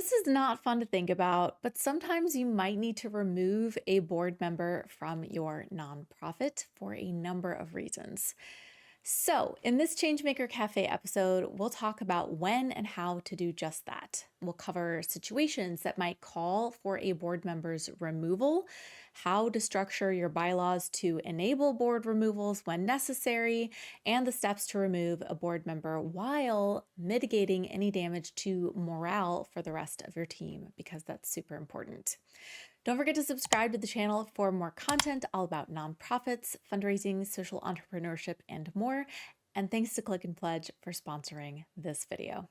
This is not fun to think about, but sometimes you might need to remove a board member from your nonprofit for a number of reasons. So, in this Changemaker Cafe episode, we'll talk about when and how to do just that. We'll cover situations that might call for a board member's removal, how to structure your bylaws to enable board removals when necessary, and the steps to remove a board member while mitigating any damage to morale for the rest of your team, because that's super important. Don't forget to subscribe to the channel for more content all about nonprofits, fundraising, social entrepreneurship, and more. And thanks to Click and Pledge for sponsoring this video.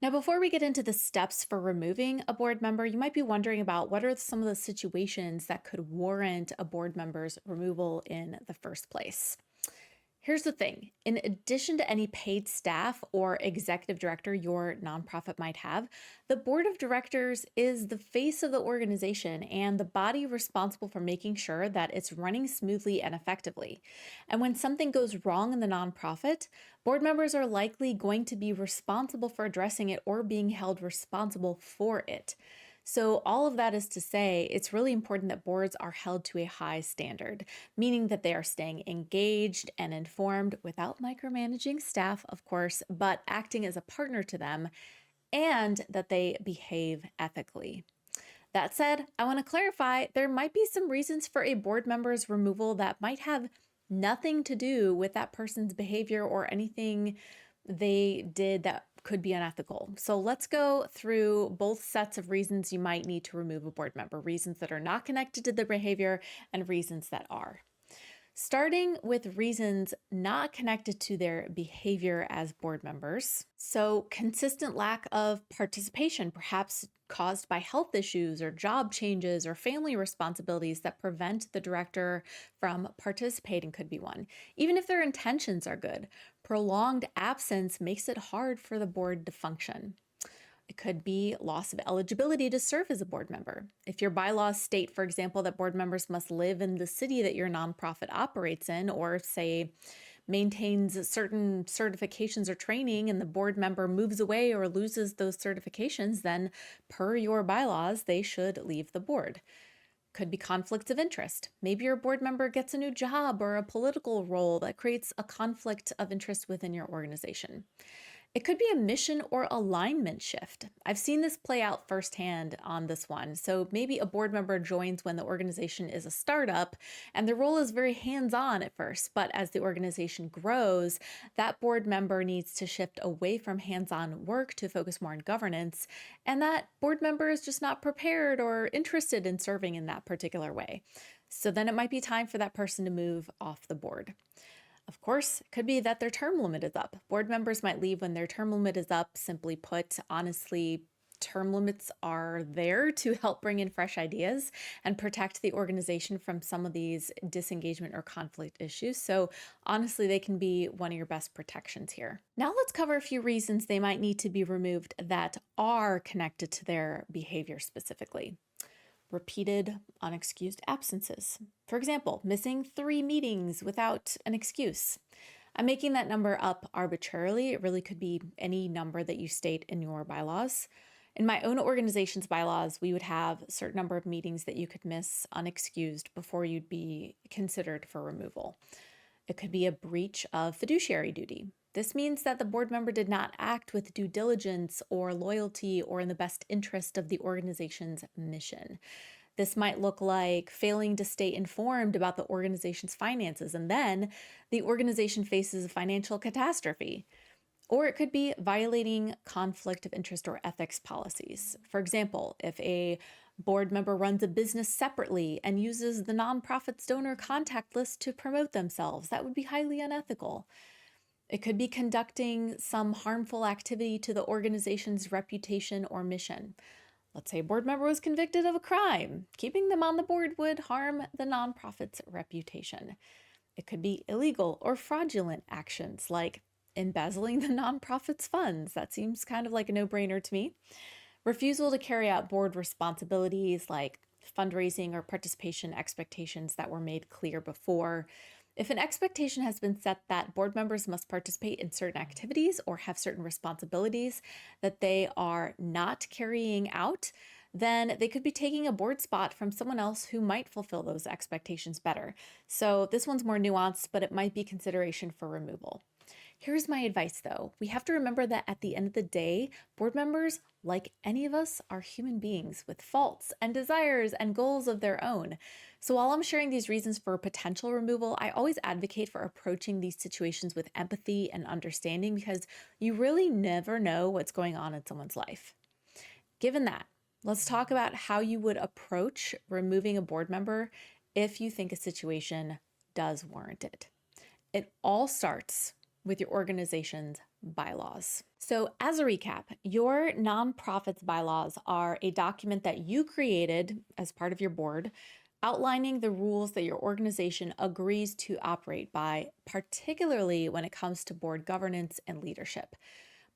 Now, before we get into the steps for removing a board member, you might be wondering about what are some of the situations that could warrant a board member's removal in the first place. Here's the thing. In addition to any paid staff or executive director your nonprofit might have, the board of directors is the face of the organization and the body responsible for making sure that it's running smoothly and effectively. And when something goes wrong in the nonprofit, board members are likely going to be responsible for addressing it or being held responsible for it. So all of that is to say, it's really important that boards are held to a high standard, meaning that they are staying engaged and informed without micromanaging staff, of course, but acting as a partner to them, and that they behave ethically. That said, I want to clarify, there might be some reasons for a board member's removal that might have nothing to do with that person's behavior or anything they did that could be unethical. So let's go through both sets of reasons you might need to remove a board member, reasons that are not connected to their behavior and reasons that are. Starting with reasons not connected to their behavior as board members. So consistent lack of participation, perhaps caused by health issues or job changes or family responsibilities that prevent the director from participating could be one. Even if their intentions are good, prolonged absence makes it hard for the board to function. It could be loss of eligibility to serve as a board member. If your bylaws state, for example, that board members must live in the city that your nonprofit operates in, or say maintains certain certifications or training, and the board member moves away or loses those certifications, then per your bylaws, they should leave the board. Could be conflicts of interest. Maybe your board member gets a new job or a political role that creates a conflict of interest within your organization. It could be a mission or alignment shift. I've seen this play out firsthand on this one. So maybe a board member joins when the organization is a startup and the role is very hands-on at first, but as the organization grows, that board member needs to shift away from hands-on work to focus more on governance, and that board member is just not prepared or interested in serving in that particular way. So then it might be time for that person to move off the board. Of course, it could be that their term limit is up. Board members might leave when their term limit is up. Simply put, honestly, term limits are there to help bring in fresh ideas and protect the organization from some of these disengagement or conflict issues. So honestly, they can be one of your best protections here. Now let's cover a few reasons they might need to be removed that are connected to their behavior specifically. Repeated unexcused absences. For example, missing 3 meetings without an excuse. I'm making that number up arbitrarily. It really could be any number that you state in your bylaws. In my own organization's bylaws, we would have a certain number of meetings that you could miss unexcused before you'd be considered for removal. It could be a breach of fiduciary duty. This means that the board member did not act with due diligence or loyalty or in the best interest of the organization's mission. This might look like failing to stay informed about the organization's finances, and then the organization faces a financial catastrophe. Or it could be violating conflict of interest or ethics policies. For example, if a board member runs a business separately and uses the nonprofit's donor contact list to promote themselves, that would be highly unethical. It could be conducting some harmful activity to the organization's reputation or mission. Let's say a board member was convicted of a crime. Keeping them on the board would harm the nonprofit's reputation. It could be illegal or fraudulent actions like embezzling the nonprofit's funds. That seems kind of like a no-brainer to me. Refusal to carry out board responsibilities like fundraising or participation expectations that were made clear before. If an expectation has been set that board members must participate in certain activities or have certain responsibilities that they are not carrying out, then they could be taking a board spot from someone else who might fulfill those expectations better. So this one's more nuanced, but it might be consideration for removal. Here's my advice though. We have to remember that at the end of the day, board members, like any of us, are human beings with faults and desires and goals of their own. So while I'm sharing these reasons for potential removal, I always advocate for approaching these situations with empathy and understanding because you really never know what's going on in someone's life. Given that, let's talk about how you would approach removing a board member if you think a situation does warrant it. It all starts with your organization's bylaws. So, as a recap, your nonprofit's bylaws are a document that you created as part of your board, outlining the rules that your organization agrees to operate by, particularly when it comes to board governance and leadership.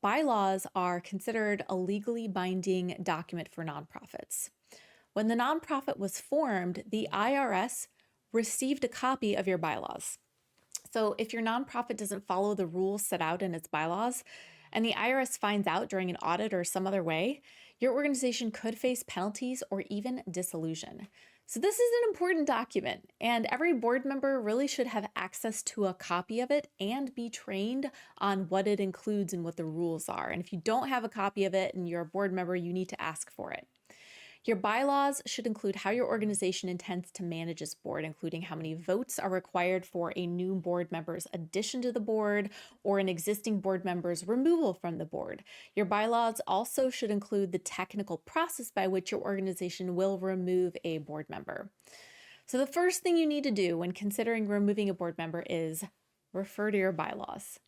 Bylaws are considered a legally binding document for nonprofits. When the nonprofit was formed, the IRS received a copy of your bylaws. So if your nonprofit doesn't follow the rules set out in its bylaws, and the IRS finds out during an audit or some other way, your organization could face penalties or even dissolution. So this is an important document, and every board member really should have access to a copy of it and be trained on what it includes and what the rules are. And if you don't have a copy of it and you're a board member, you need to ask for it. Your bylaws should include how your organization intends to manage its board, including how many votes are required for a new board member's addition to the board or an existing board member's removal from the board. Your bylaws also should include the technical process by which your organization will remove a board member. So the first thing you need to do when considering removing a board member is refer to your bylaws.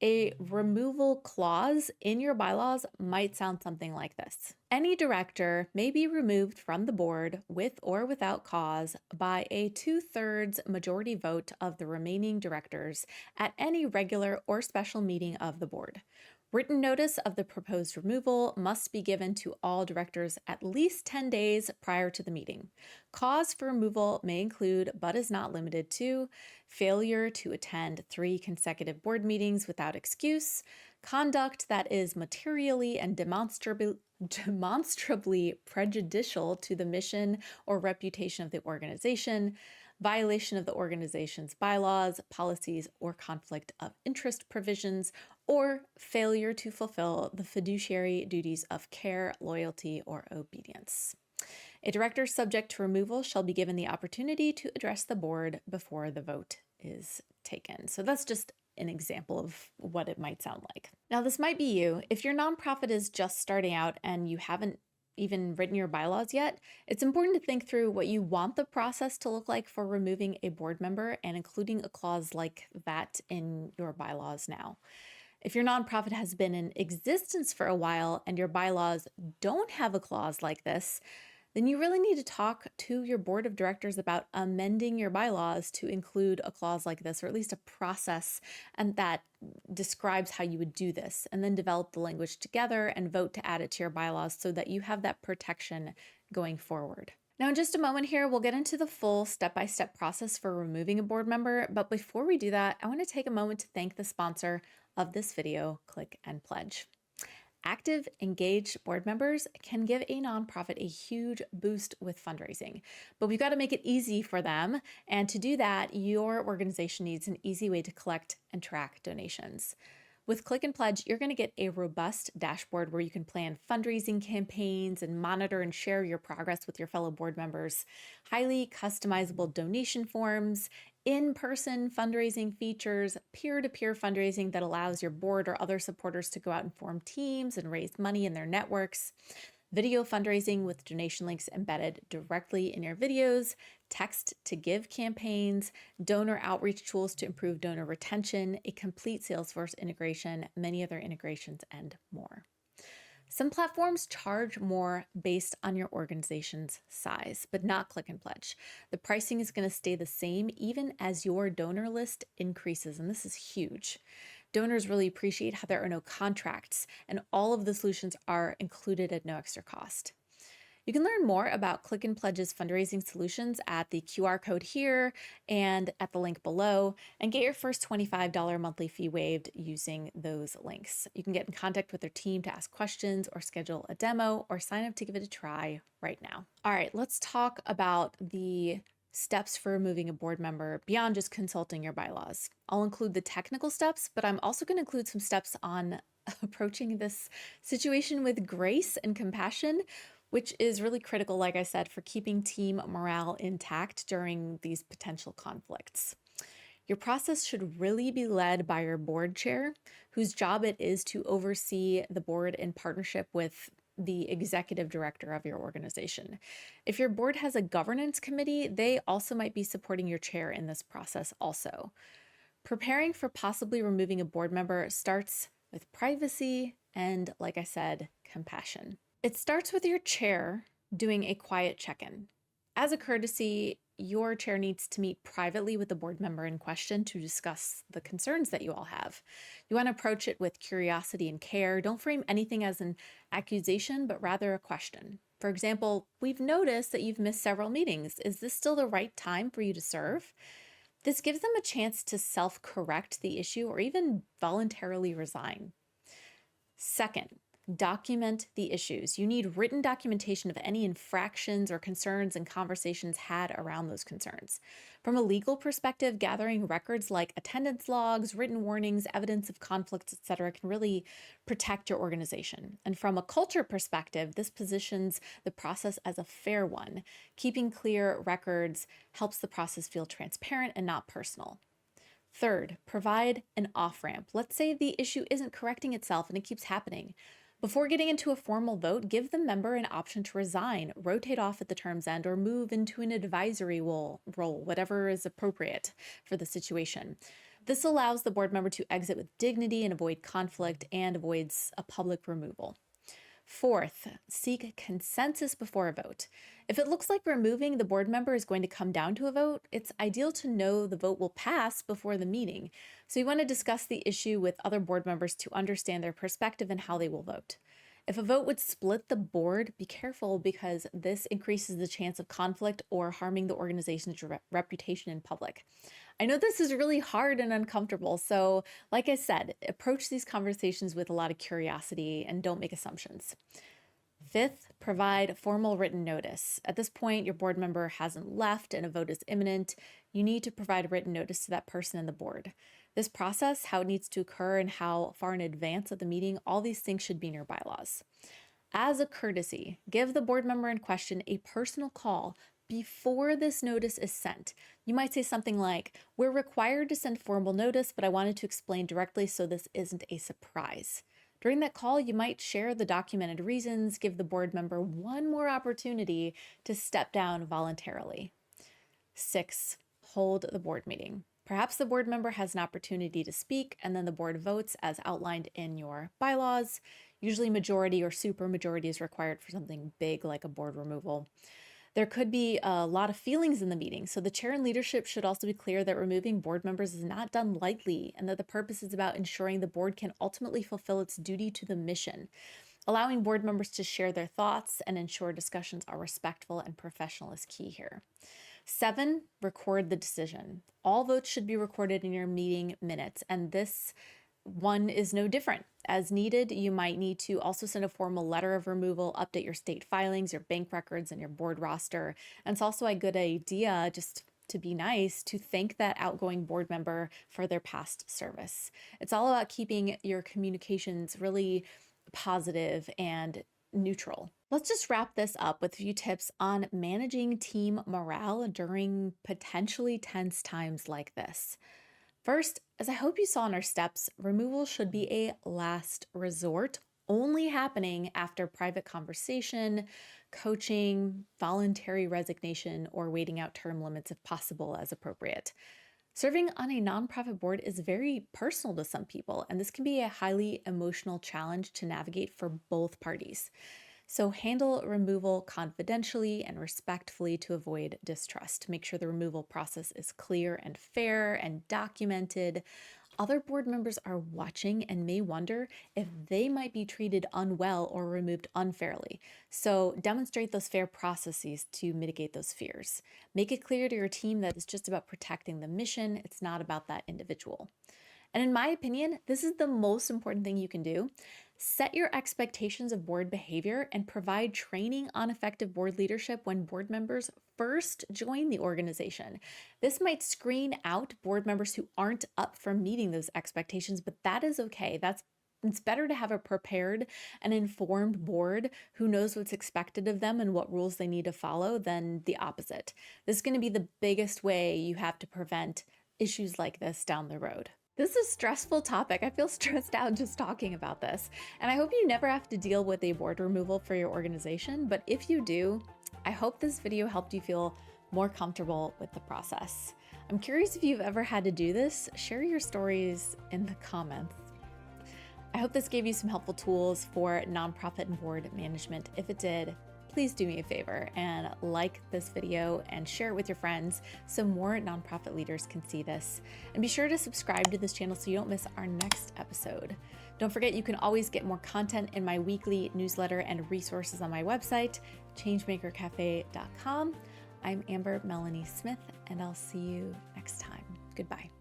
A removal clause in your bylaws might sound something like this. Any director may be removed from the board with or without cause by a 2/3 majority vote of the remaining directors at any regular or special meeting of the board. Written notice of the proposed removal must be given to all directors at least 10 days prior to the meeting. Cause for removal may include, but is not limited to, failure to attend 3 consecutive board meetings without excuse, conduct that is materially and demonstrably prejudicial to the mission or reputation of the organization, violation of the organization's bylaws, policies, or conflict of interest provisions, or failure to fulfill the fiduciary duties of care, loyalty, or obedience. A director subject to removal shall be given the opportunity to address the board before the vote is taken. So that's just an example of what it might sound like. Now, this might be you. If your nonprofit is just starting out and you haven't even written your bylaws yet, it's important to think through what you want the process to look like for removing a board member and including a clause like that in your bylaws now. If your nonprofit has been in existence for a while and your bylaws don't have a clause like this, then you really need to talk to your board of directors about amending your bylaws to include a clause like this, or at least a process and that describes how you would do this, and then develop the language together and vote to add it to your bylaws so that you have that protection going forward. Now, in just a moment here, we'll get into the full step-by-step process for removing a board member, but before we do that, I want to take a moment to thank the sponsor of this video, Click and Pledge. Active, engaged board members can give a nonprofit a huge boost with fundraising, but we've got to make it easy for them. And to do that, your organization needs an easy way to collect and track donations. With Click and Pledge, you're going to get a robust dashboard where you can plan fundraising campaigns and monitor and share your progress with your fellow board members, highly customizable donation forms, in-person fundraising features, peer-to-peer fundraising that allows your board or other supporters to go out and form teams and raise money in their networks, video fundraising with donation links embedded directly in your videos, text-to-give campaigns, donor outreach tools to improve donor retention, a complete Salesforce integration, many other integrations, and more. Some platforms charge more based on your organization's size, but not Click and Pledge. The pricing is going to stay the same even as your donor list increases, and this is huge. Donors really appreciate how there are no contracts, and all of the solutions are included at no extra cost. You can learn more about Click and Pledge's fundraising solutions at the QR code here and at the link below, and get your first $25 monthly fee waived using those links. You can get in contact with their team to ask questions or schedule a demo or sign up to give it a try right now. All right, let's talk about the steps for removing a board member beyond just consulting your bylaws. I'll include the technical steps, but I'm also going to include some steps on approaching this situation with grace and compassion, which is really critical, like I said, for keeping team morale intact during these potential conflicts. Your process should really be led by your board chair, whose job it is to oversee the board in partnership with the executive director of your organization. If your board has a governance committee, they also might be supporting your chair in this process also. Preparing for possibly removing a board member starts with privacy and, like I said, compassion. It starts with your chair doing a quiet check-in. As a courtesy, your chair needs to meet privately with the board member in question to discuss the concerns that you all have. You want to approach it with curiosity and care. Don't frame anything as an accusation, but rather a question. For example, we've noticed that you've missed several meetings. Is this still the right time for you to serve? This gives them a chance to self-correct the issue or even voluntarily resign. Second, document the issues. You need written documentation of any infractions or concerns and conversations had around those concerns. From a legal perspective, gathering records like attendance logs, written warnings, evidence of conflicts, etc., can really protect your organization. And from a culture perspective, this positions the process as a fair one. Keeping clear records helps the process feel transparent and not personal. Third, provide an off-ramp. Let's say the issue isn't correcting itself and it keeps happening. Before getting into a formal vote, give the member an option to resign, rotate off at the term's end, or move into an advisory role, whatever is appropriate for the situation. This allows the board member to exit with dignity and avoid conflict and avoids a public removal. Fourth, seek consensus before a vote. If it looks like removing the board member is going to come down to a vote, it's ideal to know the vote will pass before the meeting. So you want to discuss the issue with other board members to understand their perspective and how they will vote. If a vote would split the board, be careful because this increases the chance of conflict or harming the organization's reputation in public. I know this is really hard and uncomfortable, so like I said, approach these conversations with a lot of curiosity and don't make assumptions. Fifth, provide formal written notice. At this point, your board member hasn't left and a vote is imminent. You need to provide written notice to that person and the board. This process, how it needs to occur and how far in advance of the meeting, all these things should be in your bylaws. As a courtesy, give the board member in question a personal call before this notice is sent. You might say something like, "We're required to send formal notice, but I wanted to explain directly so this isn't a surprise." During that call, you might share the documented reasons, give the board member one more opportunity to step down voluntarily. 6, hold the board meeting. Perhaps the board member has an opportunity to speak, and then the board votes as outlined in your bylaws. Usually majority or supermajority is required for something big like a board removal. There could be a lot of feelings in the meeting, so the chair and leadership should also be clear that removing board members is not done lightly and that the purpose is about ensuring the board can ultimately fulfill its duty to the mission. Allowing board members to share their thoughts and ensure discussions are respectful and professional is key here. 7, record the decision. All votes should be recorded in your meeting minutes, and this one is no different. As needed, you might need to also send a formal letter of removal, update your state filings, your bank records, and your board roster. And it's also a good idea, just to be nice, to thank that outgoing board member for their past service. It's all about keeping your communications really positive and neutral. Let's just wrap this up with a few tips on managing team morale during potentially tense times like this. First, as I hope you saw in our steps, removal should be a last resort, only happening after private conversation, coaching, voluntary resignation, or waiting out term limits if possible as appropriate. Serving on a nonprofit board is very personal to some people, and this can be a highly emotional challenge to navigate for both parties. So handle removal confidentially and respectfully to avoid distrust. Make sure the removal process is clear and fair and documented. Other board members are watching and may wonder if they might be treated unwell or removed unfairly. So demonstrate those fair processes to mitigate those fears. Make it clear to your team that it's just about protecting the mission, it's not about that individual. And in my opinion, this is the most important thing you can do. Set your expectations of board behavior and provide training on effective board leadership when board members first join the organization. This might screen out board members who aren't up for meeting those expectations, but that is okay. It's better to have a prepared and informed board who knows what's expected of them and what rules they need to follow than the opposite. This is going to be the biggest way you have to prevent issues like this down the road. This is a stressful topic. I feel stressed out just talking about this. And I hope you never have to deal with a board removal for your organization. But if you do, I hope this video helped you feel more comfortable with the process. I'm curious if you've ever had to do this. Share your stories in the comments. I hope this gave you some helpful tools for nonprofit and board management. If it did, please do me a favor and like this video and share it with your friends so more nonprofit leaders can see this. And be sure to subscribe to this channel so you don't miss our next episode. Don't forget, you can always get more content in my weekly newsletter and resources on my website, changemakercafe.com. I'm Amber Melanie Smith, and I'll see you next time. Goodbye.